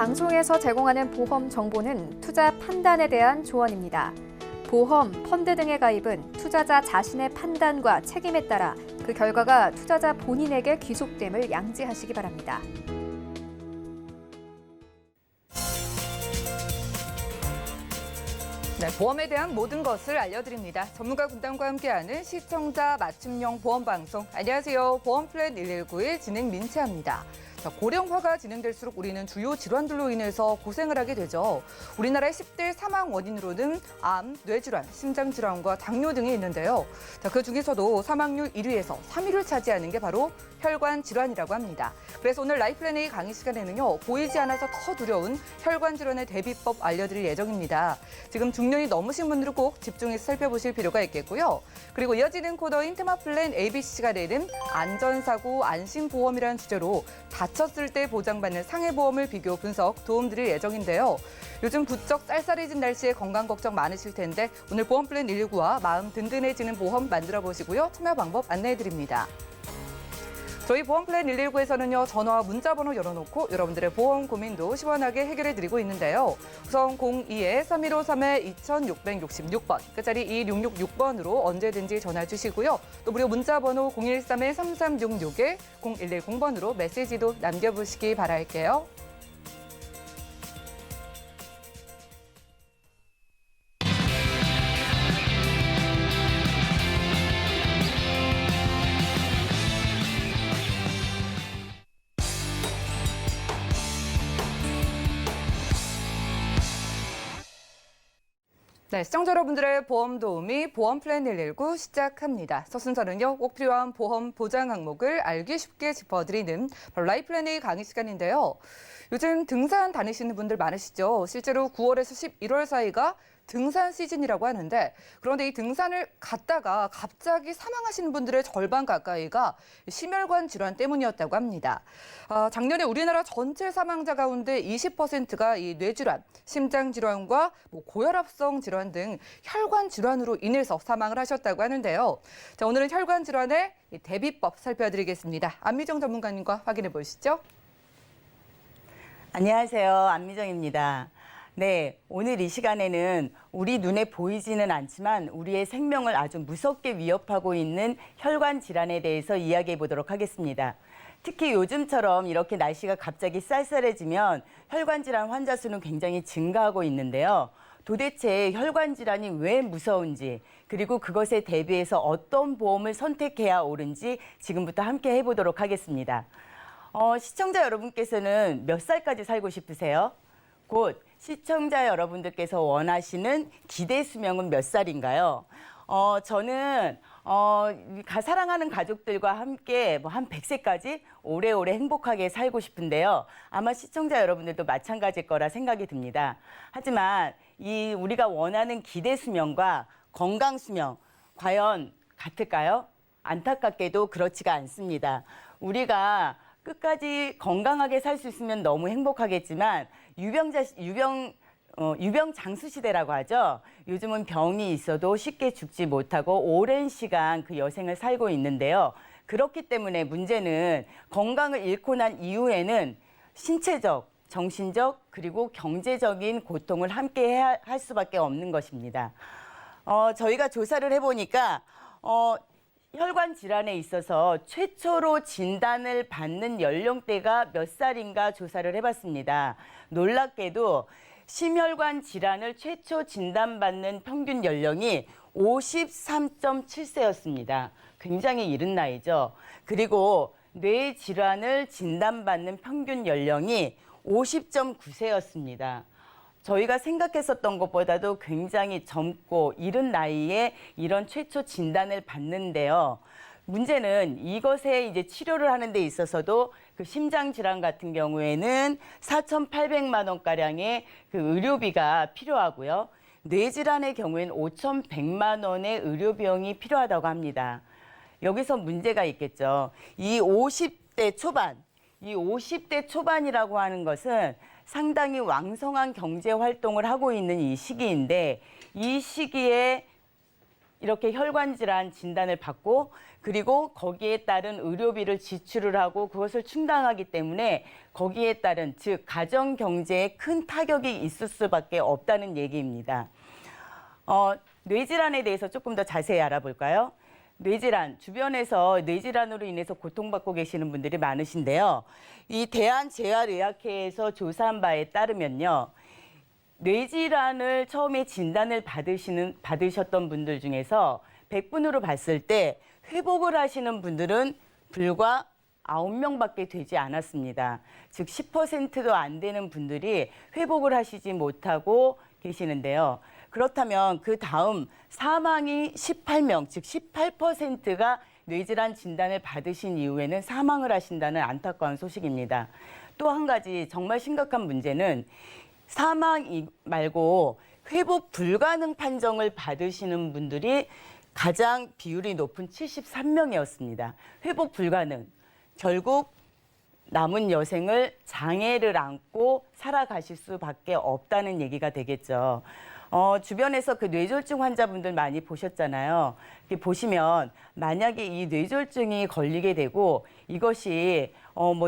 방송에서 제공하는 보험 정보는 투자 판단에 대한 조언입니다. 보험, 펀드 등의 가입은 투자자 자신의 판단과 책임에 따라 그 결과가 투자자 본인에게 귀속됨을 양지하시기 바랍니다. 네, 보험에 대한 모든 것을 알려드립니다. 전문가 군단과 함께하는 시청자 맞춤형 보험 방송. 안녕하세요. 보험플랜 119의 진행 민채합니다. 고령화가 진행될수록 우리는 주요 질환들로 인해서 고생을 하게 되죠. 우리나라의 10대 사망 원인으로는 암, 뇌질환, 심장질환과 당뇨 등이 있는데요. 그중에서도 사망률 1위에서 3위를 차지하는 게 바로 혈관 질환이라고 합니다. 그래서 오늘 라이플랜 A 강의 시간에는요, 보이지 않아서 더 두려운 혈관 질환의 대비법 알려드릴 예정입니다. 지금 중년이 넘으신 분들은 꼭 집중해서 살펴보실 필요가 있겠고요. 그리고 이어지는 코너인 테마플랜 ABC 시간에는 안전사고 안심보험이라는 주제로 다쳤을 때 보장받는 상해보험을 비교 분석 도움드릴 예정인데요. 요즘 부쩍 쌀쌀해진 날씨에 건강 걱정 많으실 텐데 오늘 보험플랜 119와 마음 든든해지는 보험 만들어 보시고요. 참여 방법 안내해드립니다. 저희 보험플랜 119에서는요, 전화와 문자번호 열어놓고 여러분들의 보험 고민도 시원하게 해결해드리고 있는데요. 우선 02-3153-2666번, 끝자리 2666번으로 언제든지 전화 주시고요. 또 무료 문자번호 013-3366-0110번으로 메시지도 남겨보시기 바랄게요. 네, 시청자 여러분들의 보험 도우미 보험플랜 119 시작합니다. 첫 순서는요, 꼭 필요한 보험 보장 항목을 알기 쉽게 짚어드리는 라이플랜 A 강의 시간인데요. 요즘 등산 다니시는 분들 많으시죠? 실제로 9월에서 11월 사이가 등산 시즌이라고 하는데, 그런데 이 등산을 갔다가 갑자기 사망하시는 분들의 절반 가까이가 심혈관 질환 때문이었다고 합니다. 작년에 우리나라 전체 사망자 가운데 20%가 이 뇌질환, 심장질환과 고혈압성 질환 등 혈관 질환으로 인해서 사망을 하셨다고 하는데요. 자, 오늘은 혈관 질환의 대비법 살펴드리겠습니다. 안미정 전문가님과 확인해 보시죠. 안녕하세요. 안미정입니다. 네, 오늘 이 시간에는 우리 눈에 보이지는 않지만 우리의 생명을 아주 무섭게 위협하고 있는 혈관 질환에 대해서 이야기해 보도록 하겠습니다. 특히 요즘처럼 이렇게 날씨가 갑자기 쌀쌀해지면 혈관 질환 환자 수는 굉장히 증가하고 있는데요. 도대체 혈관 질환이 왜 무서운지, 그리고 그것에 대비해서 어떤 보험을 선택해야 옳은지 지금부터 함께 해보도록 하겠습니다. 시청자 여러분께서는 몇 살까지 살고 싶으세요? 곧 시청자 여러분들께서 원하시는 기대 수명은 몇 살인가요? 저는 사랑하는 가족들과 함께 한 100세까지 오래오래 행복하게 살고 싶은데요. 아마 시청자 여러분들도 마찬가지일 거라 생각이 듭니다. 하지만 이 우리가 원하는 기대 수명과 건강 수명 과연 같을까요? 안타깝게도 그렇지가 않습니다. 우리가 끝까지 건강하게 살 수 있으면 너무 행복하겠지만 유병장수 시대라고 하죠. 요즘은 병이 있어도 쉽게 죽지 못하고 오랜 시간 그 여생을 살고 있는데요. 그렇기 때문에 문제는 건강을 잃고 난 이후에는 신체적, 정신적, 그리고 경제적인 고통을 함께 해야 할 수밖에 없는 것입니다. 저희가 조사를 해보니까 혈관 질환에 있어서 최초로 진단을 받는 연령대가 몇 살인가 조사를 해봤습니다. 놀랍게도 심혈관 질환을 최초 진단받는 평균 연령이 53.7세였습니다. 굉장히 이른 나이죠. 그리고 뇌 질환을 진단받는 평균 연령이 50.9세였습니다. 저희가 생각했었던 것보다도 굉장히 젊고 이른 나이에 이런 최초 진단을 받는데요. 문제는 이것에 이제 치료를 하는 데 있어서도 그 심장 질환 같은 경우에는 4,800만 원가량의 그 의료비가 필요하고요. 뇌 질환의 경우에는 5,100만 원의 의료 비용이 필요하다고 합니다. 여기서 문제가 있겠죠. 이 50대 초반이라고 하는 것은 상당히 왕성한 경제 활동을 하고 있는 이 시기인데, 이 시기에 이렇게 혈관 질환 진단을 받고 그리고 거기에 따른 의료비를 지출을 하고 그것을 충당하기 때문에 거기에 따른 즉 가정 경제에 큰 타격이 있을 수밖에 없다는 얘기입니다. 뇌질환에 대해서 조금 더 자세히 알아볼까요? 뇌질환, 주변에서 뇌질환으로 인해서 고통받고 계시는 분들이 많으신데요. 이 대한재활의학회에서 조사한 바에 따르면요. 뇌질환을 처음에 진단을 받으셨던 분들 중에서 100분으로 봤을 때 회복을 하시는 분들은 불과 9명밖에 되지 않았습니다. 즉 10%도 안 되는 분들이 회복을 하시지 못하고 계시는데요. 그렇다면 그 다음 사망이 18명, 즉 18%가 뇌질환 진단을 받으신 이후에는 사망을 하신다는 안타까운 소식입니다. 또 한 가지 정말 심각한 문제는 사망 말고 회복 불가능 판정을 받으시는 분들이 가장 비율이 높은 73명이었습니다. 회복 불가능. 결국 남은 여생을 장애를 안고 살아가실 수밖에 없다는 얘기가 되겠죠. 주변에서 그 뇌졸중 환자분들 많이 보셨잖아요. 이렇게 보시면 만약에 이 뇌졸중이 걸리게 되고 이것이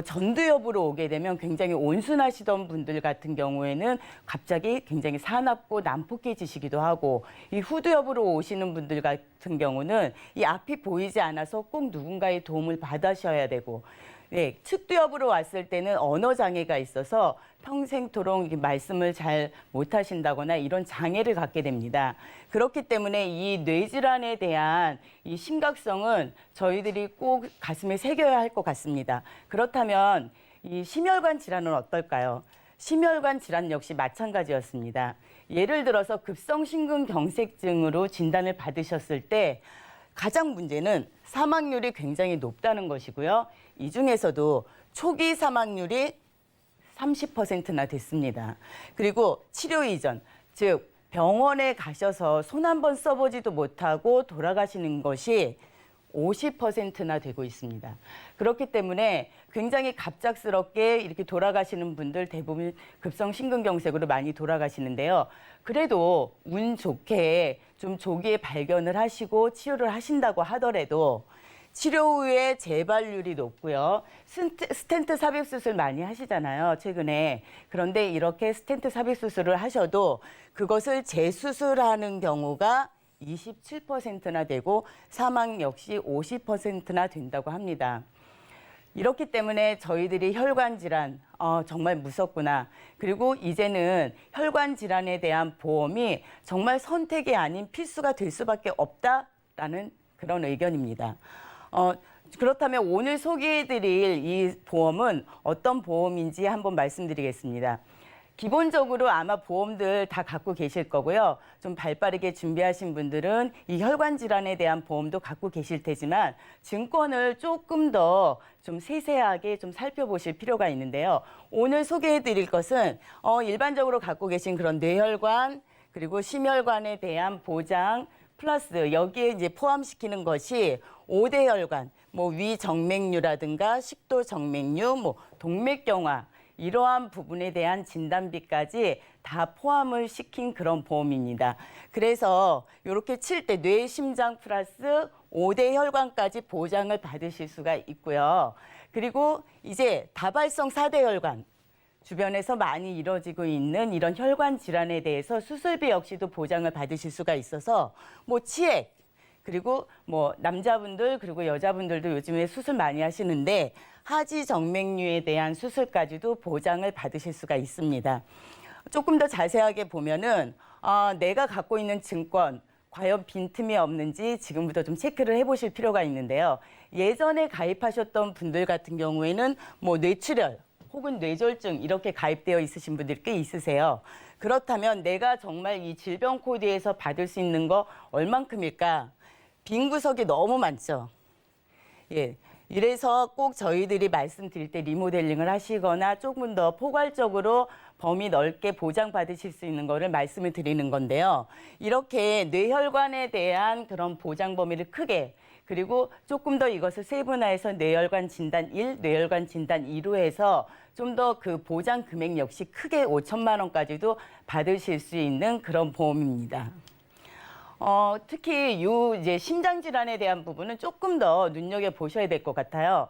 전두엽으로 오게 되면 굉장히 온순하시던 분들 같은 경우에는 갑자기 굉장히 사납고 난폭해지시기도 하고 이 후두엽으로 오시는 분들 같은 경우는 이 앞이 보이지 않아서 꼭 누군가의 도움을 받으셔야 되고 네, 측두엽으로 왔을 때는 언어 장애가 있어서 평생토록 말씀을 잘 못하신다거나 이런 장애를 갖게 됩니다. 그렇기 때문에 이 뇌질환에 대한 이 심각성은 저희들이 꼭 가슴에 새겨야 할 것 같습니다. 그렇다면 이 심혈관 질환은 어떨까요? 심혈관 질환 역시 마찬가지였습니다. 예를 들어서 급성심근경색증으로 진단을 받으셨을 때 가장 문제는 사망률이 굉장히 높다는 것이고요. 이 중에서도 초기 사망률이 30%나 됐습니다. 그리고 치료 이전, 즉 병원에 가셔서 손 한 번 써보지도 못하고 돌아가시는 것이 50%나 되고 있습니다. 그렇기 때문에 굉장히 갑작스럽게 이렇게 돌아가시는 분들 대부분 급성심근경색으로 많이 돌아가시는데요. 그래도 운 좋게 좀 조기에 발견을 하시고 치료를 하신다고 하더라도 치료 후에 재발률이 높고요. 스텐트 삽입 수술 많이 하시잖아요, 최근에. 그런데 이렇게 스텐트 삽입 수술을 하셔도 그것을 재수술하는 경우가 27%나 되고 사망 역시 50%나 된다고 합니다. 이렇기 때문에 저희들이 혈관 질환 정말 무섭구나. 그리고 이제는 혈관 질환에 대한 보험이 정말 선택이 아닌 필수가 될 수밖에 없다라는 그런 의견입니다. 그렇다면 오늘 소개해드릴 이 보험은 어떤 보험인지 한번 말씀드리겠습니다. 기본적으로 아마 보험들 다 갖고 계실 거고요. 좀 발빠르게 준비하신 분들은 이 혈관 질환에 대한 보험도 갖고 계실 테지만 증권을 조금 더 좀 세세하게 좀 살펴보실 필요가 있는데요. 오늘 소개해 드릴 것은 일반적으로 갖고 계신 그런 뇌혈관 그리고 심혈관에 대한 보장 플러스 여기에 이제 포함시키는 것이 5대 혈관, 위정맥류라든가 식도정맥류, 동맥경화 이러한 부분에 대한 진단비까지 다 포함을 시킨 그런 보험입니다. 그래서 이렇게 칠 때 뇌, 심장 플러스 5대 혈관까지 보장을 받으실 수가 있고요. 그리고 이제 다발성 4대 혈관, 주변에서 많이 이루어지고 있는 이런 혈관 질환에 대해서 수술비 역시도 보장을 받으실 수가 있어서 치액, 그리고 남자분들 그리고 여자분들도 요즘에 수술 많이 하시는데 하지 정맥류에 대한 수술까지도 보장을 받으실 수가 있습니다. 조금 더 자세하게 보면은 내가 갖고 있는 증권 과연 빈틈이 없는지 지금부터 좀 체크를 해보실 필요가 있는데요. 예전에 가입하셨던 분들 같은 경우에는 뇌출혈 혹은 뇌졸중 이렇게 가입되어 있으신 분들 꽤 있으세요. 그렇다면 내가 정말 이 질병 코드에서 받을 수 있는 거 얼만큼일까? 빈 구석이 너무 많죠. 예. 이래서 꼭 저희들이 말씀드릴 때 리모델링을 하시거나 조금 더 포괄적으로 범위 넓게 보장받으실 수 있는 거를 말씀을 드리는 건데요. 이렇게 뇌혈관에 대한 그런 보장 범위를 크게 그리고 조금 더 이것을 세분화해서 뇌혈관 진단 1, 뇌혈관 진단 2로 해서 좀 더 그 보장 금액 역시 크게 5천만 원까지도 받으실 수 있는 그런 보험입니다. 특히 이제 심장 질환에 대한 부분은 조금 더 눈여겨 보셔야 될 것 같아요.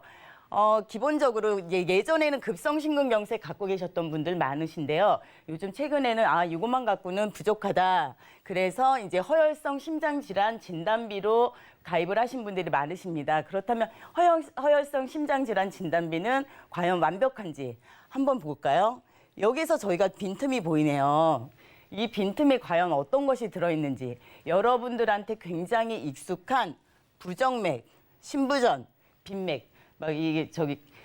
기본적으로 예전에는 급성심근경색 갖고 계셨던 분들 많으신데요. 요즘 최근에는 이것만 갖고는 부족하다. 그래서 이제 허혈성 심장질환 진단비로 가입을 하신 분들이 많으십니다. 그렇다면 허혈성 심장질환 진단비는 과연 완벽한지 한번 볼까요? 여기서 저희가 빈틈이 보이네요. 이 빈틈에 과연 어떤 것이 들어있는지 여러분들한테 굉장히 익숙한 부정맥, 심부전, 빈맥 막 이게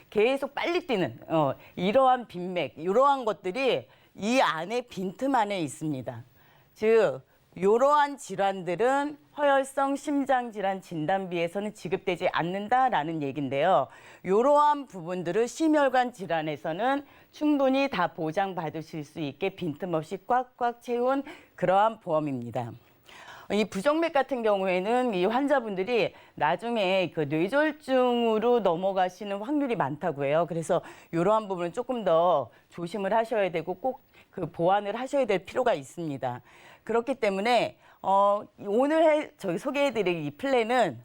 계속 빨리 뛰는 이러한 빈맥 이러한 것들이 이 안에 빈틈 안에 있습니다. 즉 이러한 질환들은 허혈성 심장질환 진단비에서는 지급되지 않는다라는 얘기인데요. 이러한 부분들을 심혈관 질환에서는 충분히 다 보장받으실 수 있게 빈틈없이 꽉꽉 채운 그러한 보험입니다. 이 부정맥 같은 경우에는 이 환자분들이 나중에 그 뇌졸중으로 넘어가시는 확률이 많다고 해요. 그래서 이러한 부분은 조금 더 조심을 하셔야 되고 꼭 그 보완을 하셔야 될 필요가 있습니다. 그렇기 때문에 오늘 저희 소개해드릴 이 플랜은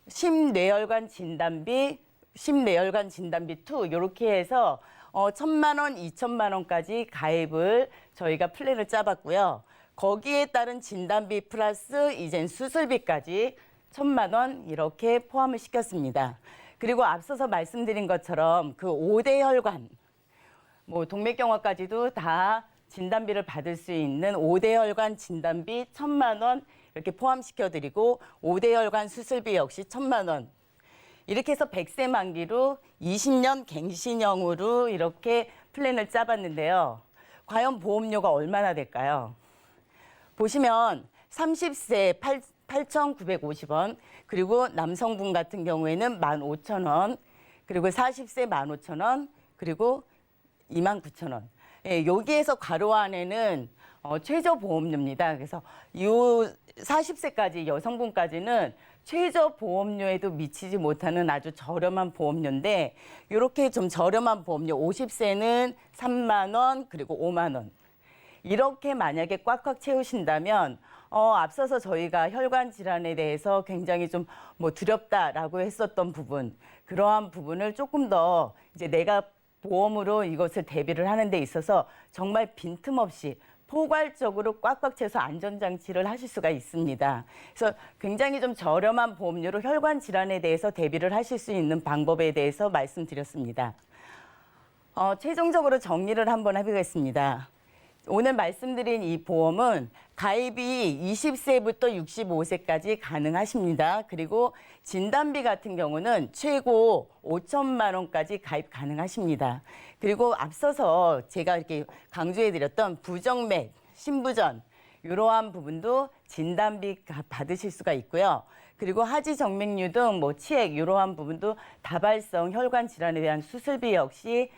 심뇌혈관 진단비 2 이렇게 해서 1,000만 원, 2,000만 원까지 가입을 저희가 플랜을 짜봤고요. 거기에 따른 진단비 플러스 이젠 수술비까지 1,000만 원 이렇게 포함을 시켰습니다. 그리고 앞서서 말씀드린 것처럼 그 5대 혈관, 동맥경화까지도 다 진단비를 받을 수 있는 5대 혈관 진단비 1,000만 원 이렇게 포함시켜드리고 5대 혈관 수술비 역시 1,000만 원. 이렇게 해서 100세 만기로 20년 갱신형으로 이렇게 플랜을 짜봤는데요. 과연 보험료가 얼마나 될까요? 보시면 30세 8,950원, 그리고 남성분 같은 경우에는 15,000원, 그리고 40세 15,000원, 그리고 29,000원. 예, 여기에서 괄호 안에는 최저 보험료입니다. 그래서 이 40세까지 여성분까지는 최저 보험료에도 미치지 못하는 아주 저렴한 보험료인데 이렇게 좀 저렴한 보험료 50세는 3만 원 그리고 5만 원. 이렇게 만약에 꽉꽉 채우신다면 앞서서 저희가 혈관 질환에 대해서 굉장히 좀 두렵다라고 했었던 부분, 그러한 부분을 조금 더 이제 내가 보험으로 이것을 대비를 하는 데 있어서 정말 빈틈없이 포괄적으로 꽉꽉 채서 안전장치를 하실 수가 있습니다. 그래서 굉장히 좀 저렴한 보험료로 혈관 질환에 대해서 대비를 하실 수 있는 방법에 대해서 말씀드렸습니다. 최종적으로 정리를 한번 해보겠습니다. 오늘 말씀드린 이 보험은 가입이 20세부터 65세까지 가능하십니다. 그리고 진단비 같은 경우는 최고 5천만 원까지 가입 가능하십니다. 그리고 앞서서 제가 이렇게 강조해드렸던 부정맥, 심부전 이러한 부분도 진단비 받으실 수가 있고요. 그리고 하지 정맥류 등 치액 이러한 부분도 다발성 혈관 질환에 대한 수술비 역시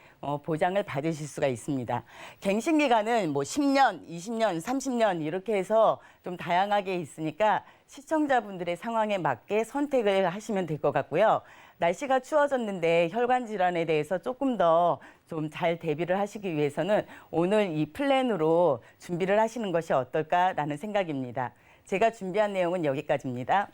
보장을 받으실 수가 있습니다. 갱신 기간은 10년, 20년, 30년 이렇게 해서 좀 다양하게 있으니까 시청자분들의 상황에 맞게 선택을 하시면 될 것 같고요. 날씨가 추워졌는데 혈관 질환에 대해서 조금 더 좀 잘 대비를 하시기 위해서는 오늘 이 플랜으로 준비를 하시는 것이 어떨까라는 생각입니다. 제가 준비한 내용은 여기까지입니다.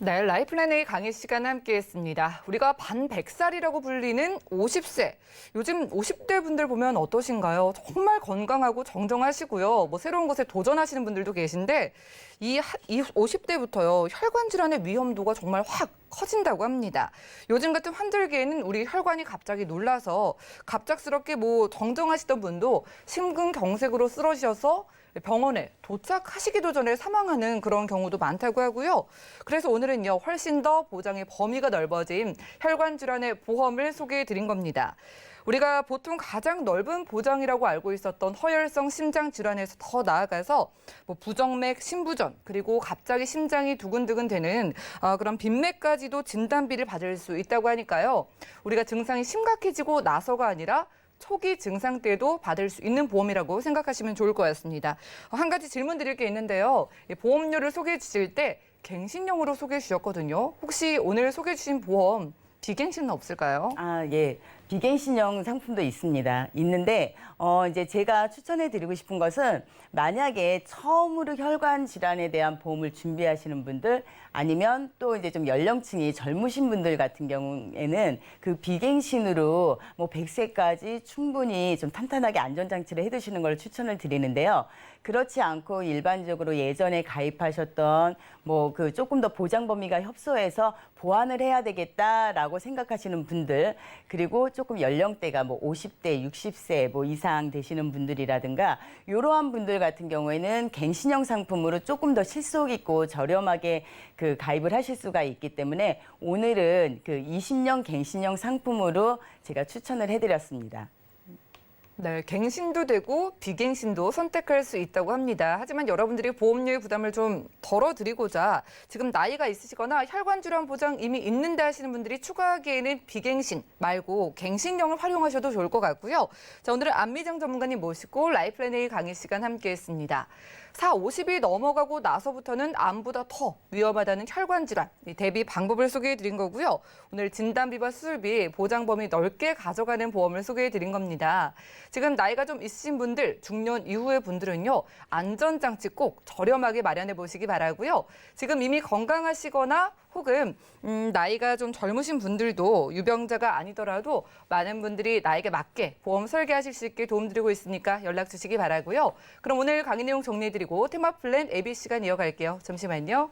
네, 라이플랜의 강의 시간 함께했습니다. 우리가 반백살이라고 불리는 50세. 요즘 50대 분들 보면 어떠신가요? 정말 건강하고 정정하시고요. 새로운 것에 도전하시는 분들도 계신데 이 50대부터요 혈관 질환의 위험도가 정말 확 커진다고 합니다. 요즘 같은 환절기에는 우리 혈관이 갑자기 놀라서 갑작스럽게 정정하시던 분도 심근경색으로 쓰러지셔서 병원에 도착하시기도 전에 사망하는 그런 경우도 많다고 하고요. 그래서 오늘은요, 훨씬 더 보장의 범위가 넓어진 혈관 질환의 보험을 소개해 드린 겁니다. 우리가 보통 가장 넓은 보장이라고 알고 있었던 허혈성 심장 질환에서 더 나아가서 부정맥, 심부전, 그리고 갑자기 심장이 두근두근 되는 그런 빈맥까지도 진단비를 받을 수 있다고 하니까요. 우리가 증상이 심각해지고 나서가 아니라 초기 증상 때도 받을 수 있는 보험이라고 생각하시면 좋을 것 같습니다. 한 가지 질문 드릴 게 있는데요. 보험료를 소개해 주실 때 갱신형으로 소개해 주셨거든요. 혹시 오늘 소개해 주신 보험 비갱신은 없을까요? 예. 비갱신형 상품도 있습니다. 있는데 이제 제가 추천해드리고 싶은 것은 만약에 처음으로 혈관 질환에 대한 보험을 준비하시는 분들 아니면 또 이제 좀 연령층이 젊으신 분들 같은 경우에는 그 비갱신으로 뭐 100세까지 충분히 좀 탄탄하게 안전장치를 해두시는 걸 추천을 드리는데요. 그렇지 않고 일반적으로 예전에 가입하셨던 뭐 그 조금 더 보장 범위가 협소해서 보완을 해야 되겠다라고 생각하시는 분들, 그리고 조금 연령대가 뭐 50대, 60세 뭐 이상 되시는 분들이라든가 이러한 분들 같은 경우에는 갱신형 상품으로 조금 더 실속 있고 저렴하게 그 가입을 하실 수가 있기 때문에 오늘은 그 20년 갱신형 상품으로 제가 추천을 해드렸습니다. 네, 갱신도 되고 비갱신도 선택할 수 있다고 합니다. 하지만 여러분들이 보험료의 부담을 좀 덜어드리고자 지금 나이가 있으시거나 혈관질환 보장 이미 있는데 하시는 분들이 추가하기에는 비갱신 말고 갱신형을 활용하셔도 좋을 것 같고요. 자, 오늘은 안미정 전문가님 모시고 라이플랜 A 강의 시간 함께했습니다. 50이 넘어가고 나서부터는 암보다 더 위험하다는 혈관질환 대비 방법을 소개해드린 거고요. 오늘 진단비와 수술비 보장 범위 넓게 가져가는 보험을 소개해드린 겁니다. 지금 나이가 좀 있으신 분들, 중년 이후의 분들은요. 안전장치 꼭 저렴하게 마련해 보시기 바라고요. 지금 이미 건강하시거나 혹은 나이가 좀 젊으신 분들도 유병자가 아니더라도 많은 분들이 나에게 맞게 보험 설계하실 수 있게 도움드리고 있으니까 연락 주시기 바라고요. 그럼 오늘 강의 내용 정리해드리고 테마 플랜 AB 시간 이어갈게요. 잠시만요.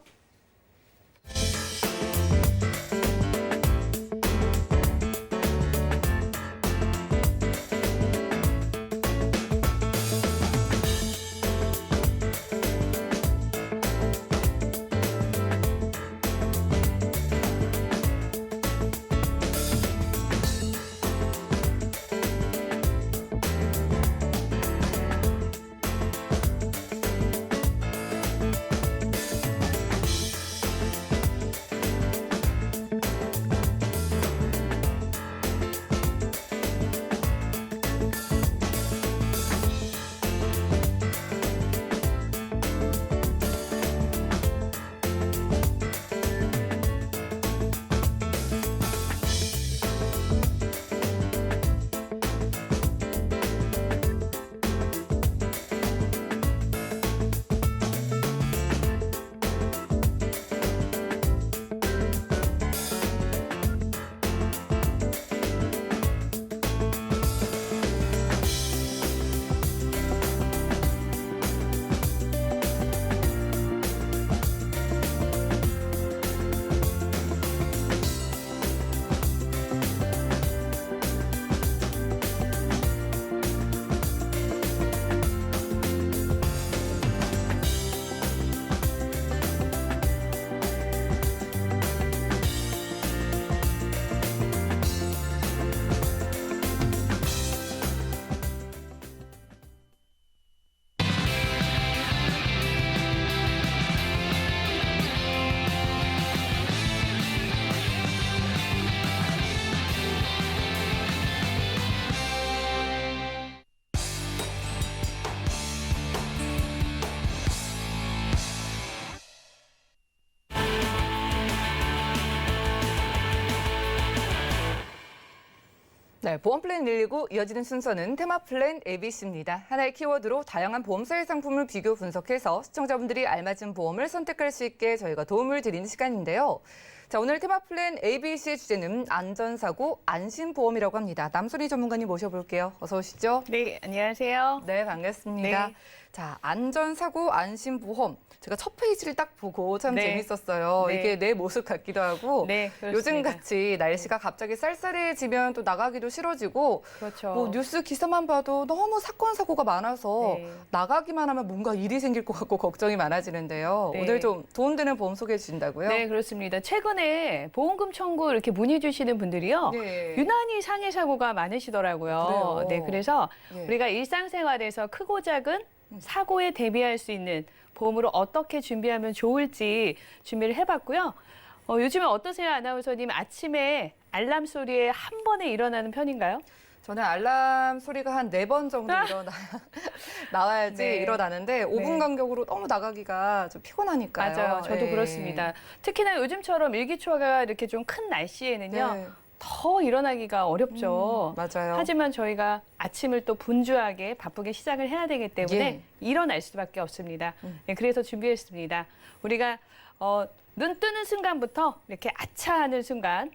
네, 보험 플랜 119 이어지는 순서는 테마 플랜 ABC입니다. 하나의 키워드로 다양한 보험사의 상품을 비교 분석해서 시청자분들이 알맞은 보험을 선택할 수 있게 저희가 도움을 드리는 시간인데요. 자, 오늘 테마 플랜 ABC의 주제는 안전사고 안심보험이라고 합니다. 남소리 전문가님 모셔볼게요. 어서 오시죠. 네, 안녕하세요. 네, 반갑습니다. 네. 자, 안전사고 안심보험. 제가 첫 페이지를 딱 보고 참 네. 재밌었어요. 네. 이게 내 모습 같기도 하고 네, 그렇습니다. 요즘같이 날씨가 갑자기 쌀쌀해지면 또 나가기도 싫어지고 그렇죠. 뭐 뉴스 기사만 봐도 너무 사건, 사고가 많아서 네. 나가기만 하면 뭔가 일이 생길 것 같고 걱정이 많아지는데요. 네. 오늘 좀 도움되는 보험 소개해 주신다고요? 네, 그렇습니다. 최근에 보험금 청구 이렇게 문의 주시는 분들이요. 네. 유난히 상해 사고가 많으시더라고요. 그래요? 네, 그래서 네. 우리가 일상생활에서 크고 작은 사고에 대비할 수 있는 보험으로 어떻게 준비하면 좋을지 준비를 해봤고요. 요즘에 어떠세요, 아나운서님? 아침에 알람 소리에 한 번에 일어나는 편인가요? 저는 알람 소리가 한 4번 정도 나와야지 네. 일어나는데 5분 네. 간격으로 너무 나가기가 좀 피곤하니까요. 맞아요. 저도 네. 그렇습니다. 특히나 요즘처럼 일기초가 이렇게 좀 큰 날씨에는요. 네. 더 일어나기가 어렵죠. 맞아요. 하지만 저희가 아침을 또 분주하게 바쁘게 시작을 해야 되기 때문에 예. 일어날 수밖에 없습니다. 네, 그래서 준비했습니다. 우리가 눈 뜨는 순간부터 이렇게 아차하는 순간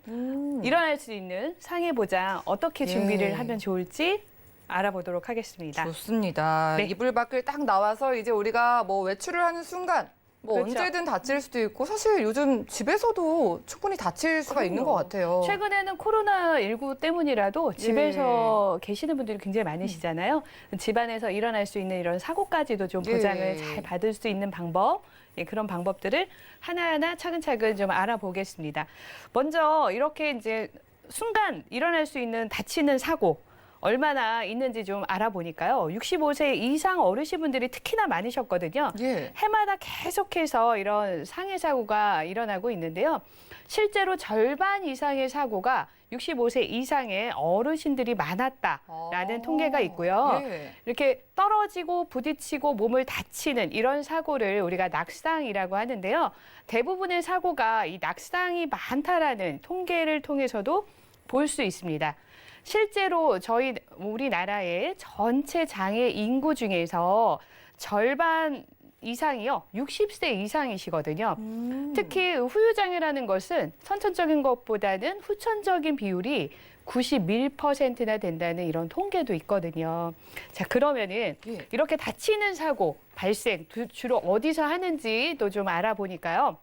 일어날 수 있는 상해 보장 어떻게 준비를 예. 하면 좋을지 알아보도록 하겠습니다. 좋습니다. 네. 이불 밖을 딱 나와서 이제 우리가 뭐 외출을 하는 순간 뭐 그렇죠. 언제든 다칠 수도 있고 사실 요즘 집에서도 충분히 다칠 수가 있는 것 같아요. 최근에는 코로나19 때문이라도 집에서 계시는 분들이 굉장히 많으시잖아요. 집안에서 일어날 수 있는 이런 사고까지도 좀 보장을 예. 잘 받을 수 있는 방법, 예, 그런 방법들을 하나하나 차근차근 좀 알아보겠습니다. 먼저 이렇게 이제 순간 일어날 수 있는 다치는 사고, 얼마나 있는지 좀 알아보니까요. 65세 이상 어르신분들이 특히나 많으셨거든요. 예. 해마다 계속해서 이런 상해 사고가 일어나고 있는데요. 실제로 절반 이상의 사고가 65세 이상의 어르신들이 많았다라는 통계가 있고요. 예. 이렇게 떨어지고 부딪히고 몸을 다치는 이런 사고를 우리가 낙상이라고 하는데요. 대부분의 사고가 이 낙상이 많다라는 통계를 통해서도 볼 수 있습니다. 실제로 우리나라의 전체 장애 인구 중에서 절반 이상이요, 60세 이상이시거든요. 특히 후유장애라는 것은 선천적인 것보다는 후천적인 비율이 91%나 된다는 이런 통계도 있거든요. 자, 그러면은 예. 이렇게 다치는 사고 발생 주로 어디서 하는지도 좀 알아보니까요.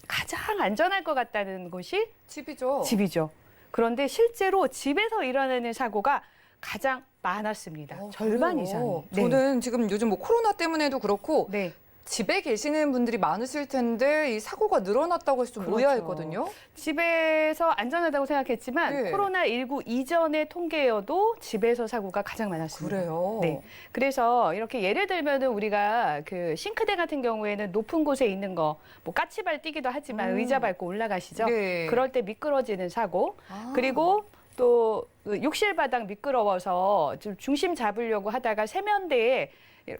가장 안전할 것 같다는 곳이 집이죠. 집이죠. 그런데 실제로 집에서 일어나는 사고가 가장 많았습니다. 절반 그래요? 이상이. 네. 저는 지금 요즘 뭐 코로나 때문에도 그렇고 네. 집에 계시는 분들이 많으실 텐데 이 사고가 늘어났다고 해서 좀 그렇죠. 의아했거든요. 집에서 안전하다고 생각했지만 네. 코로나19 이전의 통계여도 집에서 사고가 가장 많았습니다. 그래요. 네. 그래서 이렇게 예를 들면은 우리가 그 싱크대 같은 경우에는 높은 곳에 있는 거, 뭐 까치발 뛰기도 하지만 의자 밟고 올라가시죠. 네. 그럴 때 미끄러지는 사고, 아. 그리고 또 욕실 바닥 미끄러워서 좀 중심 잡으려고 하다가 세면대에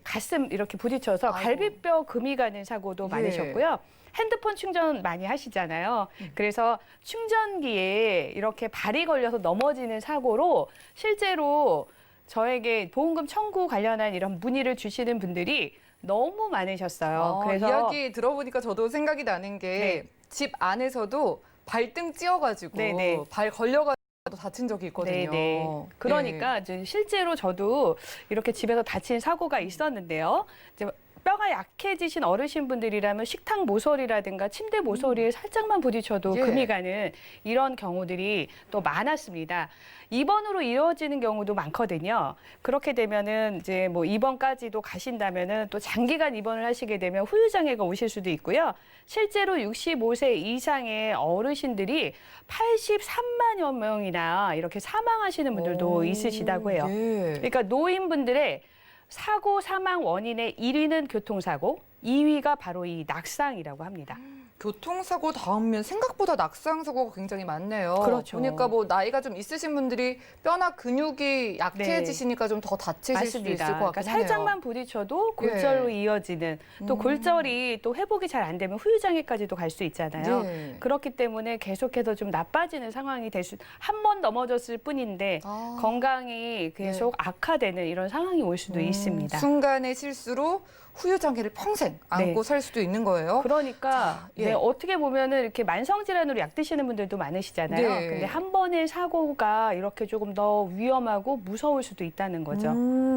가슴 이렇게 부딪혀서 아이고. 갈비뼈 금이 가는 사고도 예. 많으셨고요. 핸드폰 충전 많이 하시잖아요. 그래서 충전기에 이렇게 발이 걸려서 넘어지는 사고로 실제로 저에게 보험금 청구 관련한 이런 문의를 주시는 분들이 너무 많으셨어요. 그래서 이야기 들어보니까 저도 생각이 나는 게 집 안에서도 발등 찧어가지고 네네. 발 걸려가지고 다친 적이 있거든요. 네네. 그러니까 이제 실제로 저도 이렇게 집에서 다친 사고가 있었는데요. 이제 뼈가 약해지신 어르신분들이라면 식탁 모서리라든가 침대 모서리에 살짝만 부딪혀도 예. 금이 가는 이런 경우들이 또 많았습니다. 입원으로 이어지는 경우도 많거든요. 그렇게 되면은 이제 뭐 입원까지도 가신다면은 또 장기간 입원을 하시게 되면 후유장애가 오실 수도 있고요. 실제로 65세 이상의 어르신들이 83만여 명이나 이렇게 사망하시는 분들도 있으시다고 해요. 예. 그러니까 노인분들의 사고 사망 원인의 1위는 교통사고, 2위가 바로 이 낙상이라고 합니다. 교통사고 다음면 생각보다 낙상사고가 굉장히 많네요. 그렇죠. 보니까 뭐 나이가 좀 있으신 분들이 뼈나 근육이 약해지시니까 좀 더 다치실 수도 있을 것 그러니까 같긴 하네요. 살짝만 부딪혀도 골절로 이어지는 또 골절이 또 회복이 잘 안 되면 후유장애까지도 갈 수 있잖아요. 예. 그렇기 때문에 계속해서 좀 나빠지는 상황이 될 수, 한 번 넘어졌을 뿐인데 아. 건강이 계속 악화되는 이런 상황이 올 수도 있습니다. 순간의 실수로 후유장애를 평생 안고 살 수도 있는 거예요. 그러니까 자, 예. 네, 어떻게 보면은 이렇게 만성 질환으로 약 드시는 분들도 많으시잖아요. 네. 근데 한 번의 사고가 이렇게 조금 더 위험하고 무서울 수도 있다는 거죠.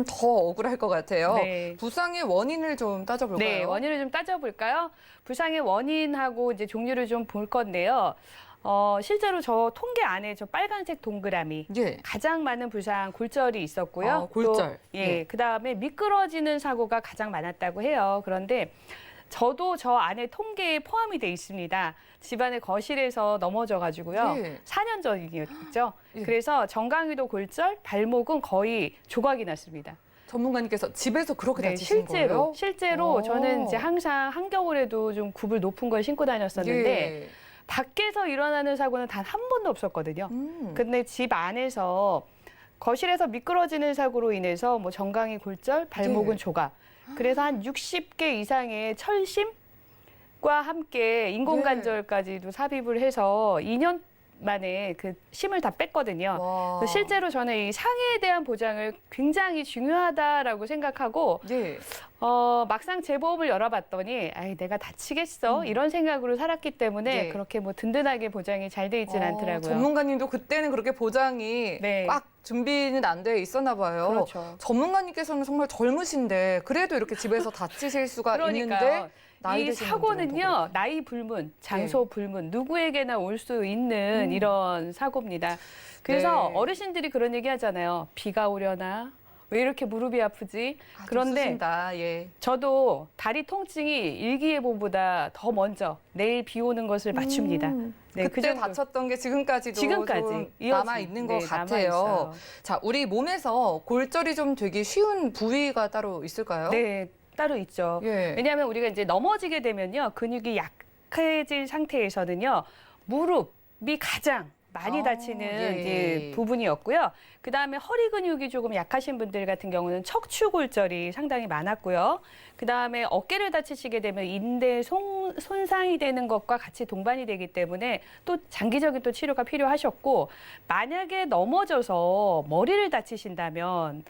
더 억울할 것 같아요. 네. 부상의 원인을 좀 따져볼까요? 네, 원인을 좀 따져볼까요? 부상의 원인하고 이제 종류를 좀 볼 건데요. 실제로 저 통계 안에 저 빨간색 동그라미 예. 가장 많은 부상 골절이 있었고요. 골절. 또, 예. 그다음에 미끄러지는 사고가 가장 많았다고 해요. 그런데 저도 저 안에 통계에 포함이 돼 있습니다. 집안의 거실에서 넘어져 가지고요. 예. 4년 전이었죠. 예. 그래서 정강이도 골절, 발목은 거의 조각이 났습니다. 전문가님께서 집에서 그렇게 다치신 실제로 거예요? 실제로 저는 이제 항상 한겨울에도 좀 굽을 높은 걸 신고 다녔었는데 예. 밖에서 일어나는 사고는 단 한 번도 없었거든요. 음. 근데 집 안에서 거실에서 미끄러지는 사고로 인해서 뭐 정강이 골절, 발목은 네. 조각. 그래서 한 60개 이상의 철심과 함께 인공관절까지도 삽입을 해서 2년 만에 그 심을 다 뺐거든요. 와. 그래서 실제로 저는 이 상해에 대한 보장을 굉장히 중요하다라고 생각하고 예. 막상 재보험을 열어봤더니 아이 내가 다치겠어 이런 생각으로 살았기 때문에 예. 그렇게 뭐 든든하게 보장이 잘 돼 있지는 않더라고요. 전문가님도 그때는 그렇게 보장이 네. 꽉 준비는 안 돼 있었나 봐요. 그렇죠. 전문가님께서는 정말 젊으신데 그래도 이렇게 집에서 다치실 수가 있는데 그러니까요. 나이 이 드신 사고는요, 분들은 더 나이 불문, 장소 불문, 누구에게나 올 수 있는 이런 사고입니다. 그래서 네. 어르신들이 그런 얘기 하잖아요. 비가 오려나? 왜 이렇게 무릎이 아프지? 아, 좀 그런데 쓰신다. 예. 저도 다리 통증이 일기예보보다 더 먼저 내일 비 오는 것을 맞춥니다. 네, 그때 그 정도. 다쳤던 게 지금까지도 지금까지 좀 이어진- 남아 있는 것 네, 같아요. 남아있어요. 자, 우리 몸에서 골절이 좀 되기 쉬운 부위가 따로 있을까요? 네, 따로 있죠. 예. 왜냐하면 우리가 이제 넘어지게 되면요, 근육이 약해진 상태에서는요, 무릎이 가장 많이 아, 다치는 예. 이제 부분이었고요. 그 다음에 허리 근육이 조금 약하신 분들 같은 경우는 척추골절이 상당히 많았고요. 그 다음에 어깨를 다치시게 되면 인대 손상이 되는 것과 같이 동반이 되기 때문에 또 장기적인 또 치료가 필요하셨고, 만약에 넘어져서 머리를 다치신다면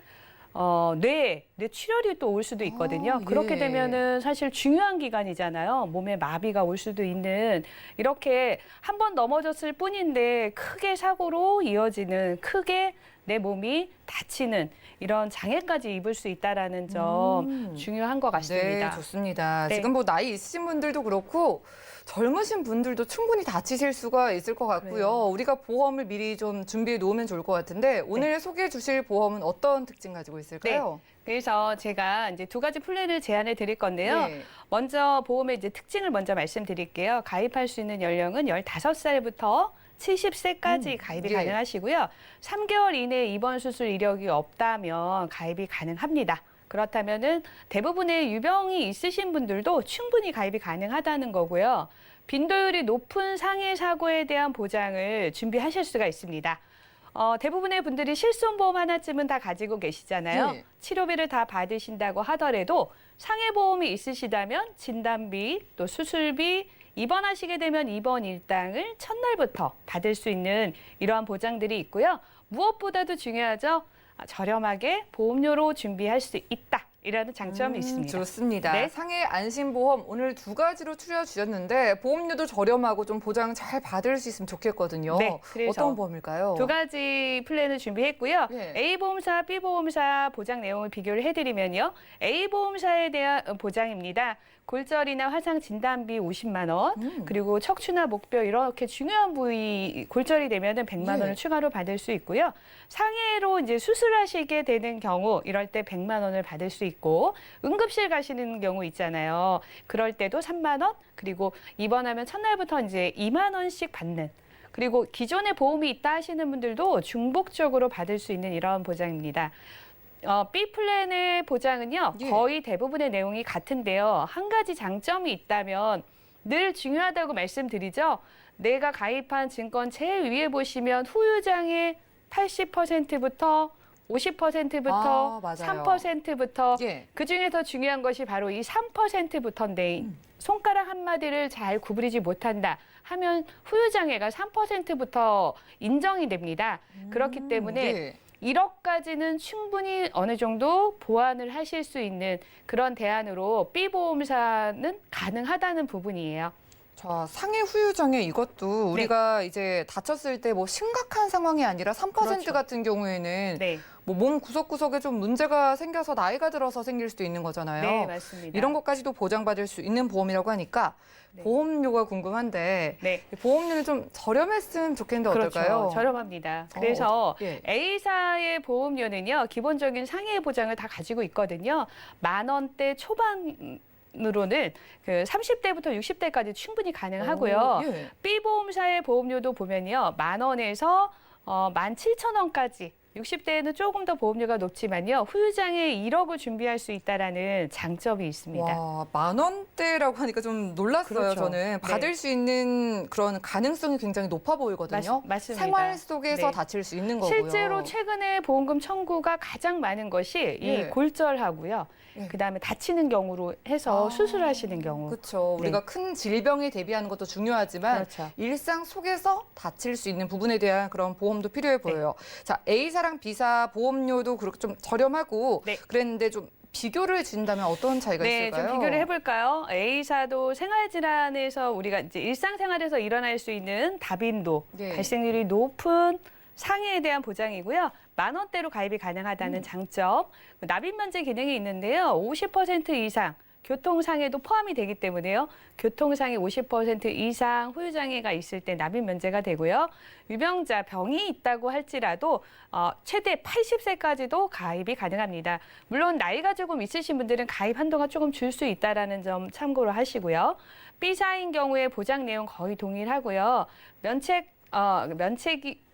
뇌출혈이 또 올 수도 있거든요. 예. 그렇게 되면은 사실 중요한 기간이잖아요. 몸에 마비가 올 수도 있는, 이렇게 한 번 넘어졌을 뿐인데 크게 사고로 이어지는, 크게 내 몸이 다치는 이런 장애까지 입을 수 있다라는 점 중요한 것 같습니다. 네, 좋습니다. 네. 지금 뭐 나이 있으신 분들도 그렇고 젊으신 분들도 충분히 다치실 수가 있을 것 같고요. 그래요. 우리가 보험을 미리 좀 준비해 놓으면 좋을 것 같은데 오늘 소개해 주실 보험은 어떤 특징 가지고 있을까요? 그래서 제가 이제 두 가지 플랜을 제안해 드릴 건데요. 네. 먼저 보험의 이제 특징을 먼저 말씀드릴게요. 가입할 수 있는 연령은 15살부터 70세까지 가입이 예. 가능하시고요. 3개월 이내에 입원 수술 이력이 없다면 가입이 가능합니다. 그렇다면은 대부분의 유병이 있으신 분들도 충분히 가입이 가능하다는 거고요. 빈도율이 높은 상해 사고에 대한 보장을 준비하실 수가 있습니다. 대부분의 분들이 실손보험 하나쯤은 다 가지고 계시잖아요. 예. 치료비를 다 받으신다고 하더라도 상해보험이 있으시다면 진단비, 또 수술비, 입원하시게 되면 입원 일당을 첫날부터 받을 수 있는 이러한 보장들이 있고요. 무엇보다도 중요하죠. 저렴하게 보험료로 준비할 수 있다. 이라는 장점이 있습니다. 좋습니다. 네. 상해 안심보험 오늘 두 가지로 추려 주셨는데 보험료도 저렴하고 좀 보장 잘 받을 수 있으면 좋겠거든요. 네, 그래서 어떤 보험일까요? 두 가지 플랜을 준비했고요. 예. A보험사, B보험사 보장 내용을 비교를 해드리면요. A보험사에 대한 보장입니다. 골절이나 화상 진단비 50만 원, 그리고 척추나 목뼈 이렇게 중요한 부위 골절이 되면은 100만 원을 예. 추가로 받을 수 있고요. 상해로 이제 수술하시게 되는 경우 이럴 때 100만 원을 받을 수 있고, 응급실 가시는 경우 있잖아요. 그럴 때도 3만 원, 그리고 입원하면 첫날부터 이제 2만 원씩 받는. 그리고 기존에 보험이 있다 하시는 분들도 중복적으로 받을 수 있는 이런 보장입니다. B 플랜의 보장은요, 예. 거의 대부분의 내용이 같은데요. 한 가지 장점이 있다면 늘 중요하다고 말씀드리죠. 내가 가입한 증권 제일 위에 보시면 후유장의 80%부터 50%부터 아, 맞아요. 3%부터 예. 그중에서 중요한 것이 바로 이 3%부터인데 손가락 한마디를 잘 구부리지 못한다 하면 후유장애가 3%부터 인정이 됩니다. 그렇기 때문에 예. 1억까지는 충분히 어느 정도 보완을 하실 수 있는 그런 대안으로 B보험사는 가능하다는 부분이에요. 자, 상해 후유장애 이것도 우리가 이제 다쳤을 때 뭐 심각한 상황이 아니라 3% 그렇죠. 같은 경우에는 네, 뭐 몸 구석구석에 좀 문제가 생겨서 나이가 들어서 생길 수도 있는 거잖아요. 네 맞습니다. 이런 것까지도 보장받을 수 있는 보험이라고 하니까 네. 보험료가 궁금한데 네, 보험료는 좀 저렴했으면 좋겠는데 어떨까요? 그렇죠. 저렴합니다. 그래서 예. A사의 보험료는요, 기본적인 상해 보장을 다 가지고 있거든요. 10,000원대 초반으로는 그 30대부터 60대까지 충분히 가능하고요. 예. B보험사의 보험료도 보면요, 10,000원에서 17,000원까지 60대에는 조금 더 보험료가 높지만요. 후유장애 1억을 준비할 수 있다라는 장점이 있습니다. 와, 10,000원대라고 하니까 좀 놀랐어요. 그렇죠. 저는 받을 네. 수 있는 그런 가능성이 굉장히 높아 보이거든요. 맞습니다. 생활 속에서 네. 다칠 수 있는 거고요. 실제로 최근에 보험금 청구가 가장 많은 것이 이 예. 골절하고요. 예. 그다음에 다치는 경우로 해서 아, 수술하시는 경우. 그렇죠. 네. 우리가 큰 질병에 대비하는 것도 중요하지만 그렇죠. 일상 속에서 다칠 수 있는 부분에 대한 그런 보험도 필요해 보여요. 자, A사랑 B사 보험료도 그렇게 좀 저렴하고 네. 그랬는데 좀 비교를 진다면 어떤 차이가 네, 있을까요? 좀 비교를 해볼까요? A사도 생활질환에서 우리가 이제 일상생활에서 일어날 수 있는 다빈도, 네. 발생률이 높은 상해에 대한 보장이고요. 10,000원대로 가입이 가능하다는 장점. 납입 면제 기능이 있는데요. 50% 이상 교통상해도 포함이 되기 때문에요. 교통상해 50% 이상 후유장애가 있을 때 납입 면제가 되고요. 유병자 병이 있다고 할지라도 최대 80세까지도 가입이 가능합니다. 물론 나이가 조금 있으신 분들은 가입 한도가 조금 줄 수 있다는 점 참고로 하시고요. B사인 경우에 보장 내용 거의 동일하고요. 면책이